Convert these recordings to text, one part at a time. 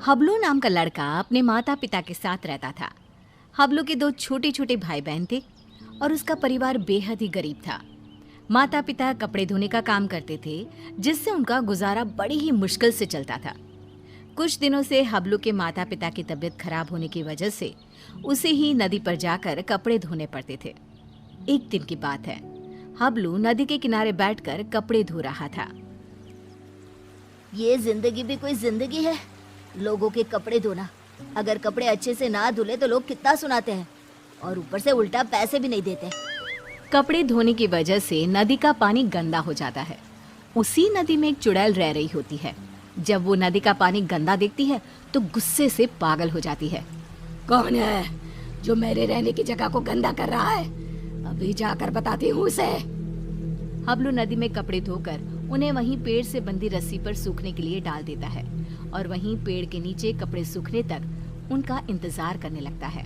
हबलू नाम का लड़का अपने माता पिता के साथ रहता था। हबलू के 2 छोटे छोटे भाई बहन थे और उसका परिवार बेहद ही गरीब था। माता पिता कपड़े धोने का काम करते थे, जिससे उनका गुजारा बड़ी ही मुश्किल से चलता था। कुछ दिनों से हबलू के माता पिता की तबीयत खराब होने की वजह से उसे ही नदी पर जाकर कपड़े धोने पड़ते थे। एक दिन की बात है, हबलू नदी के किनारे बैठकर कपड़े धो रहा था। ये जिंदगी भी कोई जिंदगी है, लोगों के कपड़े धोना। अगर कपड़े अच्छे से ना धुले तो लोग कितना सुनाते हैं और ऊपर से उल्टा पैसे भी नहीं देते। कपड़े धोने की वजह से नदी का पानी गंदा हो जाता है। उसी नदी में एक चुड़ैल रह रही होती है। जब वो नदी का पानी गंदा देखती है तो गुस्से से पागल हो जाती है। कौन है जो मेरे रहने की जगह को गंदा कर रहा है? अभी जाकर बताती हूँ उसे। हबलू नदी में कपड़े धोकर उन्हें वहीं पेड़ से बंधी रस्सी पर सूखने के लिए डाल देता है और वहीं पेड़ के नीचे कपड़े सूखने तक उनका इंतजार करने लगता है।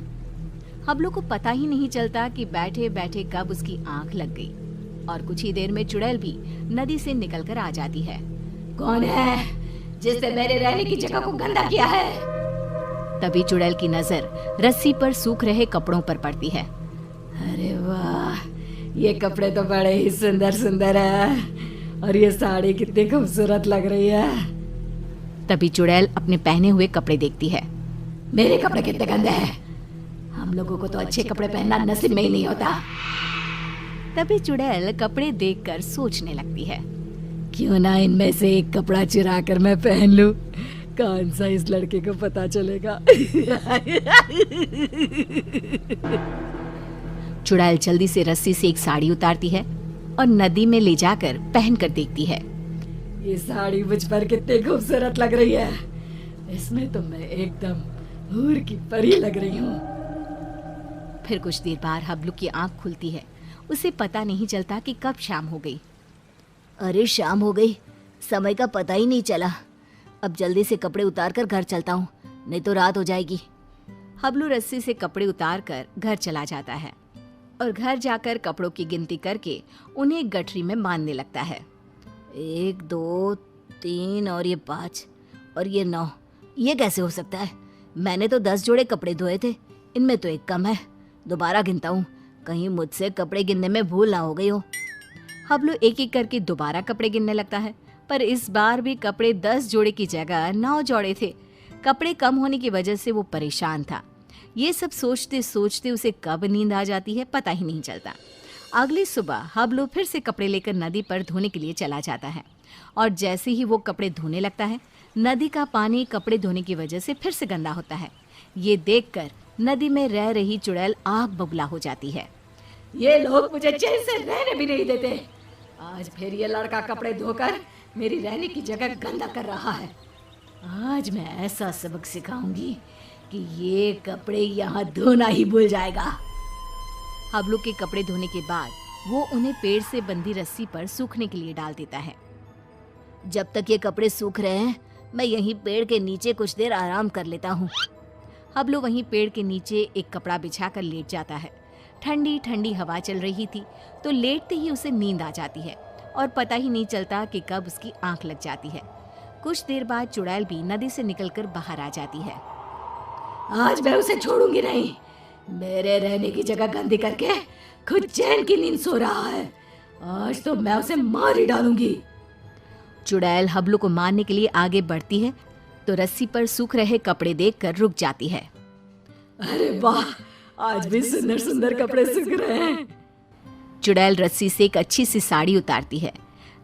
हबलू को पता ही नहीं चलता कि बैठे बैठे कब उसकी आंख लग गई और कुछ ही देर में चुड़ैल भी नदी से निकलकर आ जाती है। कौन है जिसने मेरे रहने की जगह को गंदा किया है? तभी चुड़ैल की नजर रस्सी पर सूख रहे कपड़ों पर पड़ती है। अरे वाह, ये कपड़े तो बड़े ही सुंदर सुंदर है और ये साड़ी कितनी खूबसूरत लग रही है। तभी चुड़ैल अपने पहने हुए कपड़े देखती है। मेरे कपड़े कितने गंदे हैं, हम लोगों को तो अच्छे कपड़े पहनना नसीब में ही नहीं होता। तभी चुड़ैल कपड़े देखकर सोचने लगती है, क्यों ना इनमें से एक कपड़ा चुरा कर मैं पहन लूं, कौन सा इस लड़के को पता चलेगा। चुड़ैल जल्दी से रस्सी से एक साड़ी उतारती है और नदी में ले जाकर पहन कर देखती है। ये साड़ी मुझ पर कितनी खूबसूरत लग रही है, इसमें तो मैं एकदम हूर की परी लग रही हूँ। फिर कुछ देर बाद हबलू की आंख खुलती है। उसे पता नहीं चलता कि कब शाम हो गई। अरे शाम हो गई, समय का पता ही नहीं चला। अब जल्दी से कपड़े उतार कर घर चलता हूँ, नहीं तो रात हो जाएगी। हबलू रस्सी से कपड़े उतार कर घर चला जाता है और घर जाकर कपड़ों की गिनती करके उन्हें एक गठरी में बांधने लगता है। 1 2 3 और ये 5 और ये 9, ये कैसे हो सकता है? मैंने तो 10 जोड़े कपड़े धोए थे, इनमें तो एक कम है। दोबारा गिनता हूँ, कहीं मुझसे कपड़े गिनने में भूल ना हो गई हो। हबलू एक एक करके दोबारा कपड़े गिनने लगता है, पर इस बार भी कपड़े 10 जोड़े की जगह 9 जोड़े थे। कपड़े कम होने की वजह से वो परेशान था। ये सब सोचते सोचते उसे कब नींद आ जाती है पता ही नहीं चलता। अगली सुबह हबलू फिर से कपड़े लेकर नदी पर धोने के लिए चला जाता है और जैसे ही वो कपड़े धोने लगता है, नदी का पानी कपड़े धोने की वजह से फिर से गंदा होता है। ये देखकर नदी में रह रही चुड़ैल आग बबूला हो जाती है। ये लोग मुझे चैन से रहने भी नहीं देते। आज फिर ये लड़का कपड़े धोकर मेरी रहने की जगह गंदा कर रहा है। आज मैं ऐसा सबक सिखाऊंगी कि ये कपड़े यहाँ धोना ही भूल जाएगा। हबलू के कपड़े धोने के बाद वो उन्हें पेड़ से बंधी रस्सी पर सूखने के लिए डाल देता है। जब तक ये कपड़े सूख रहे हैं, मैं यहीं पेड़ के नीचे कुछ देर आराम कर लेता हूँ। हबलू वहीं पेड़ के नीचे एक कपड़ा बिछाकर लेट जाता है। ठंडी ठंडी हवा चल रही थी तो लेटते ही उसे नींद आ जाती है और पता ही नहीं चलता कि कब उसकी आंख लग जाती है। कुछ देर बाद चुड़ैल भी नदी से निकलकर बाहर आ जाती है। आज मैं उसे छोड़ूंगी नहीं। मेरे रहने की जगह गंदी करके खुद चैन की नींद सो रहा है। आज तो मैं उसे मार ही डालूंगी। चुड़ैल हबलू को मारने के लिए आगे बढ़ती है तो रस्सी पर सूख रहे कपड़े देखकर रुक जाती है। अरे वाह, आज भी सुंदर सुंदर कपड़े सूख रहे हैं। चुड़ैल रस्सी से एक अच्छी सी साड़ी उतारती है,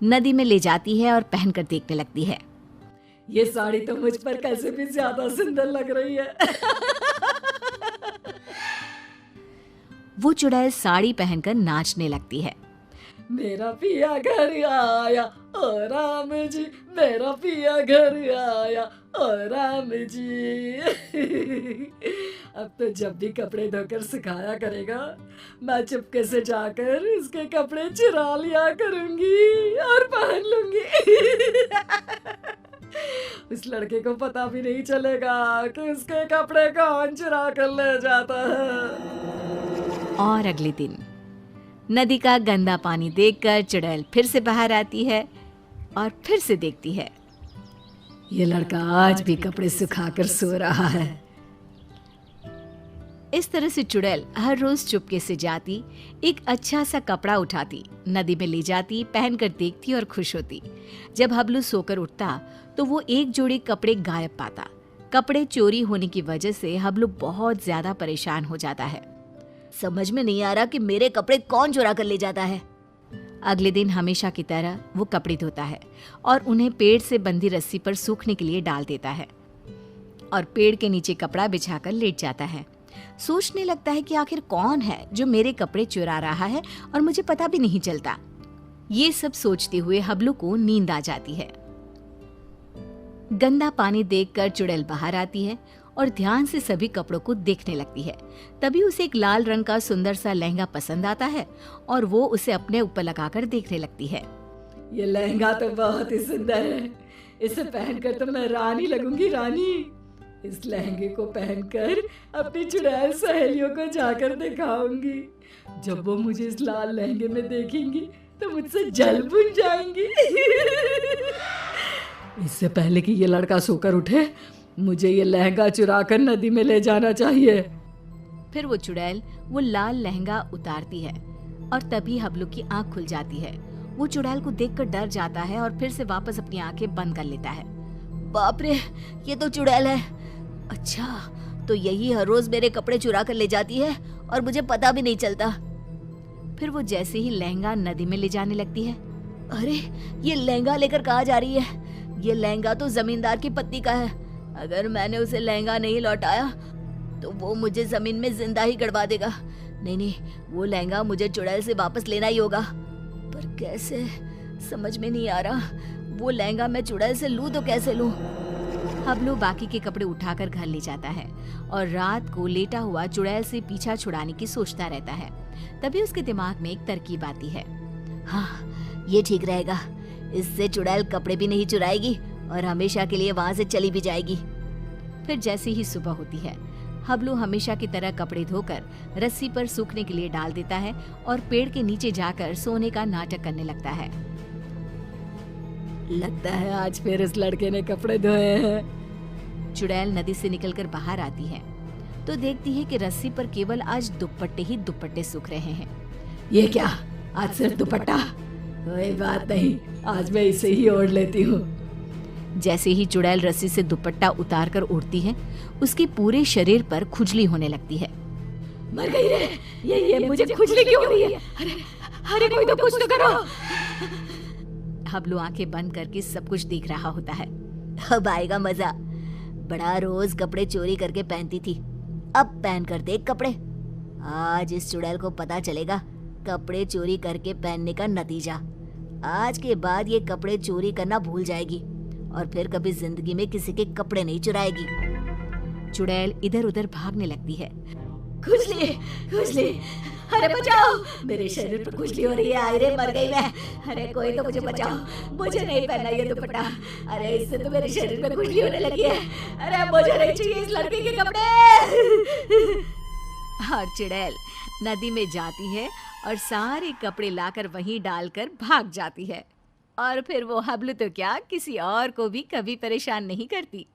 नदी में ले जाती है और पहनकर देखने लगती है। ये साड़ी तो मुझ पर कैसे भी ज्यादा सुंदर लग रही है। वो चुड़ैल साड़ी पहनकर नाचने लगती है। मेरा पिया घर आया ओ राम जी, मेरा पिया घर आया ओ राम जी। अब तो जब भी कपड़े धोकर सुखाया करेगा, मैं चुपके से जाकर उसके कपड़े चुरा लिया करूंगी और पहन लूंगी। उस लड़के को पता भी नहीं चलेगा कि उसके कपड़े कौन चुरा कर ले जाता है। और अगले दिन नदी का गंदा पानी देखकर चुड़ैल फिर से बाहर आती है और फिर से देखती है। ये लड़का आज भी कपड़े सुखाकर सो रहा है। इस तरह से चुड़ैल हर रोज चुपके से जाती, एक अच्छा सा कपड़ा उठाती, नदी में ले जाती, पहनकर देखती और खुश होती। जब हबलू सोकर उठता तो वो एक जोड़ी कपड़े गायब पाता। कपड़े चोरी होने की वजह से हबलू बहुत ज्यादा परेशान हो जाता है। समझ में नहीं आ रहा कि मेरे कपड़े कौन चुरा कर ले जाता है। अगले दिन हमेशा की तरह वो कपड़े धोता है और उन्हें पेड़ से बंधी रस्सी पर सूखने के लिए डाल देता है और पेड़ के नीचे कपड़ा बिछाकर लेट जाता है। सोचने लगता है कि आखिर कौन है जो मेरे कपड़े चुरा रहा है और मुझे पता भी नहीं चलता। ये सब सोचते हुए हबलू को नींद आ जाती है। गंदा पानी देखकर चुड़ैल बाहर आती है और ध्यान से सभी कपड़ों को देखने लगती है। तभी उसे एक लाल रंग का सुंदर सा लहंगा पसंद आता है और वो उसे अपने ऊपर लगाकर देखने लगती है। ये लहंगा तो बहुत ही सुंदर है, इसे पहनकर तो मैं रानी लगूंगी, रानी। इस लहंगे को पहनकर अपनी चुड़ैल सहेलियों को जाकर दिखाऊंगी। जब वो मुझे इस लाल लहंगे में देखेंगी तो मुझसे जल बुन जाएंगी। इससे पहले कि ये लड़का सोकर उठे, मुझे ये लहंगा चुराकर नदी में ले जाना चाहिए। फिर वो चुड़ैल वो लाल लहंगा उतारती है और तभी हबलू की आंख खुल जाती है। वो चुड़ैल को देखकर डर जाता है और फिर से वापस अपनी आंखें बंद कर लेता है। बाप रे, ये तो चुड़ैल है। अच्छा, तो यही हर रोज मेरे कपड़े चुरा कर ले जाती है और मुझे पता भी नहीं चलता। फिर वो जैसे ही लहंगा नदी में ले जाने लगती है। अरे, ये लहंगा लेकर कहाँ जा रही है? ये लहंगा तो जमींदार की पत्नी का है। अगर मैंने उसे लहंगा नहीं लौटाया तो वो मुझे जमीन में जिंदा ही गड़वा देगा। नहीं, वो लहंगा मुझे चुड़ैल से वापस लेना ही होगा। पर कैसे, समझ में नहीं आ रहा। वो लहंगा मैं चुड़ैल से लूं तो कैसे लूं? हबलू बाकी के कपड़े उठाकर घर ले जाता है और रात को लेटा हुआ चुड़ैल से पीछा छुड़ाने की सोचता रहता है। तभी उसके दिमाग में एक तरकीब आती है। हाँ, ये ठीक रहेगा। इससे चुड़ैल कपड़े भी नहीं चुराएगी और हमेशा के लिए वहां से चली भी जाएगी। फिर जैसे ही सुबह होती है, हबलू हमेशा की तरह कपड़े धोकर रस्सी पर सूखने के लिए डाल देता है और पेड़ के नीचे जाकर सोने का नाटक करने लगता है। लगता है आज फिर इस लड़के ने कपड़े धोए हैं। चुड़ैल नदी से निकलकर बाहर आती है तो देखती है कि रस्सी पर केवल आज दुपट्टे ही दुपट्टे सूख रहे हैं। ये क्या, आज सिर्फ दुपट्टा? कोई बात नहीं, आज मैं इसे ही ओढ़ लेती हूँ। जैसे ही चुड़ैल रस्सी से दुपट्टा उतार कर उड़ती है, उसके पूरे शरीर पर खुजली होने लगती है। मर गई रे, ये मुझे खुजली क्यों हो रही है? अरे कोई तो कुछ तो करो। हबलू आंखें बंद करके सब कुछ देख रहा होता है। अब आएगा मजा। बड़ा रोज कपड़े चोरी करके पहनती थी, अब पहन कर देख कपड़े। आज इस चुड़ैल को पता चलेगा कपड़े चोरी करके पहनने का नतीजा। आज के बाद ये कपड़े चोरी करना भूल जाएगी और फिर कभी जिंदगी में किसी के कपड़े नहीं चुराएगी। चुड़ैल इधर उधर भागने लगती है। खुजली, खुजली, अरे बचाओ, मेरे शरीर पर खुजली हो रही है। अरे मर गई मैं। अरे कोई तो मुझे बचाओ, मुझे नहीं पहनना ये दुपट्टा। अरे इससे तो मेरे शरीर में खुजली होने लगी है। अरे मुझे नहीं चाहिए इस लड़के के कपड़े। और चुड़ैल नदी में जाती है और सारे कपड़े लाकर वहीं डालकर भाग जाती है। और फिर वो हबलू तो क्या, किसी और को भी कभी परेशान नहीं करती।